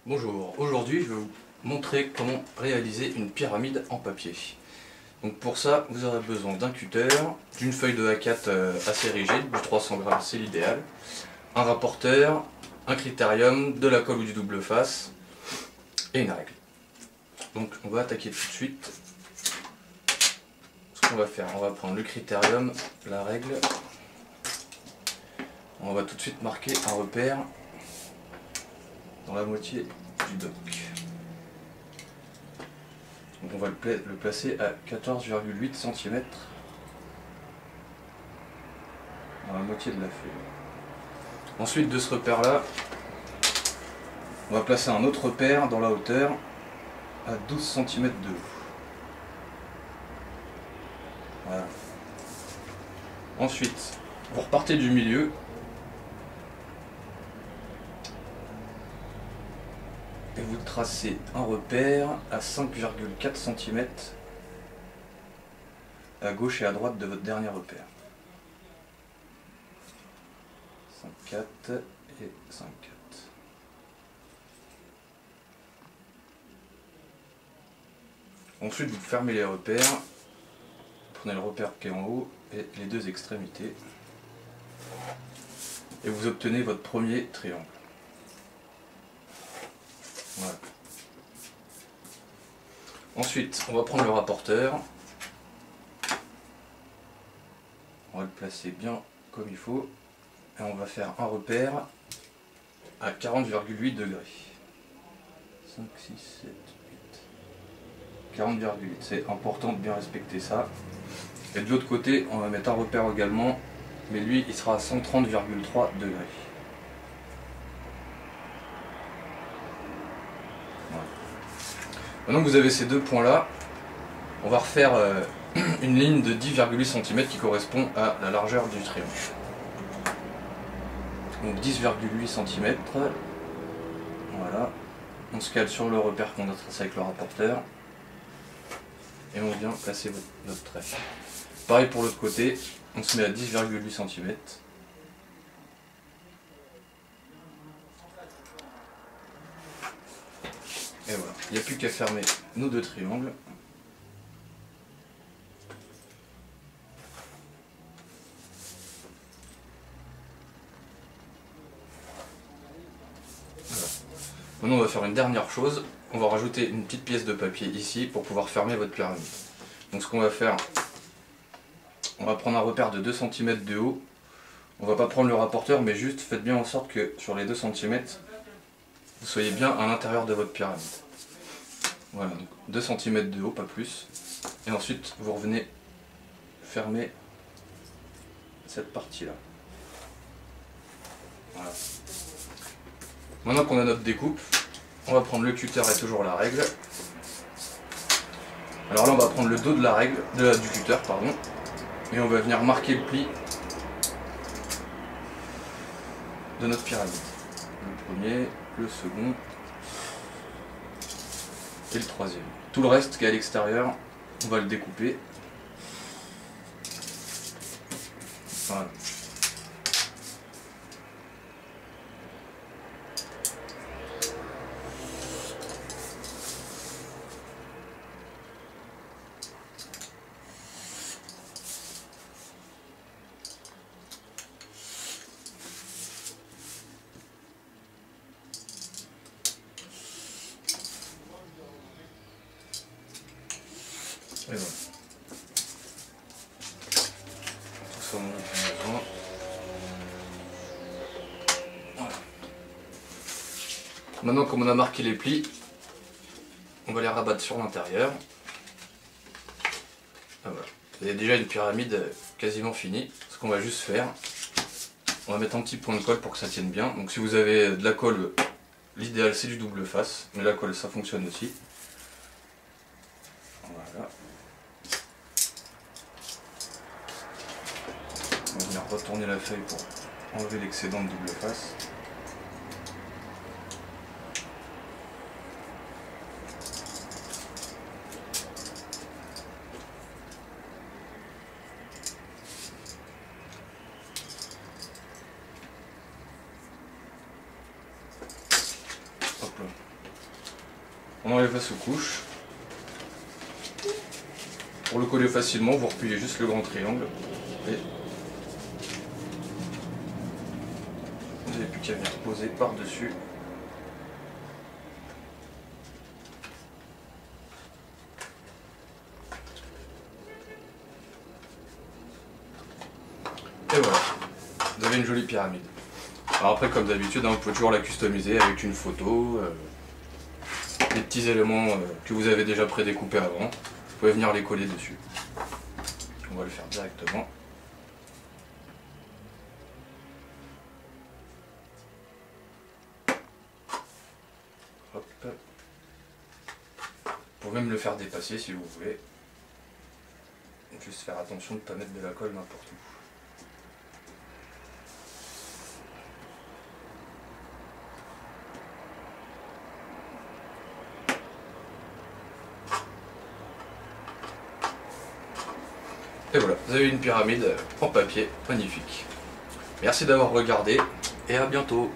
Bonjour, aujourd'hui je vais vous montrer comment réaliser une pyramide en papier. Donc pour ça vous aurez besoin d'un cutter, d'une feuille de A4 assez rigide, du 300 grammes c'est l'idéal, un rapporteur, un critérium, de la colle ou du double face et une règle. Donc on va attaquer tout de suite. Ce qu'on va faire, on va prendre le critérium, la règle, on va tout de suite marquer un repère dans la moitié du dock. Donc on va le placer à 14,8 cm dans la moitié de la feuille. Ensuite de ce repère là, on va placer un autre repère dans la hauteur à 12 cm de haut. Voilà. Ensuite, vous repartez du milieu. Et vous tracez un repère à 5,4 cm à gauche et à droite de votre dernier repère. 5,4 et 5,4. Ensuite, vous fermez les repères. Prenez le repère qui est en haut et les deux extrémités. Et vous obtenez votre premier triangle. Voilà. Ensuite, on va prendre le rapporteur. On va le placer bien comme il faut. Et on va faire un repère à 40,8 degrés. 5, 6, 7, 8. 40,8. C'est important de bien respecter ça. Et de l'autre côté, on va mettre un repère également. Mais lui, il sera à 130,3 degrés. Maintenant que vous avez ces deux points là, on va refaire une ligne de 10,8 cm qui correspond à la largeur du triangle. Donc 10,8 cm, voilà, on se cale sur le repère qu'on a tracé avec le rapporteur et on vient placer notre trait. Pareil pour l'autre côté, on se met à 10,8 cm. Et voilà, il n'y a plus qu'à fermer nos deux triangles. Voilà. Maintenant on va faire une dernière chose, on va rajouter une petite pièce de papier ici pour pouvoir fermer votre pyramide. Donc ce qu'on va faire, on va prendre un repère de 2 cm de haut. On va pas prendre le rapporteur mais juste faites bien en sorte que sur les 2 cm, vous soyez bien à l'intérieur de votre pyramide. Voilà, donc 2 cm de haut, pas plus. Et ensuite, vous revenez fermer cette partie-là. Voilà. Maintenant qu'on a notre découpe, on va prendre le cutter et toujours la règle. Alors là, on va prendre le dos de la règle, du cutter, pardon, et on va venir marquer le pli de notre pyramide. Le premier, le second et le troisième. Tout le reste qui est à l'extérieur, on va le découper. Voilà. Et voilà. Tout ça, on en a besoin. Voilà. Maintenant, comme on a marqué les plis, on va les rabattre sur l'intérieur. Voilà. Vous avez déjà une pyramide quasiment finie. Ce qu'on va juste faire, on va mettre un petit point de colle pour que ça tienne bien. Donc si vous avez de la colle, l'idéal c'est du double face, mais la colle ça fonctionne aussi. Voilà. On va venir retourner la feuille pour enlever l'excédent de double face. Hop là. On enlève la sous-couche. Pour le coller facilement, vous repliez juste le grand triangle. Et vous n'avez plus qu'à venir poser par-dessus. Et voilà, vous avez une jolie pyramide. Alors après, comme d'habitude, vous pouvez toujours la customiser avec une photo, des petits éléments que vous avez déjà prédécoupés avant. Vous pouvez venir les coller dessus. On va le faire directement. Hop. Vous pouvez même le faire dépasser si vous voulez. Juste faire attention de ne pas mettre de la colle n'importe où. Et voilà, vous avez une pyramide en papier magnifique. Merci d'avoir regardé et à bientôt.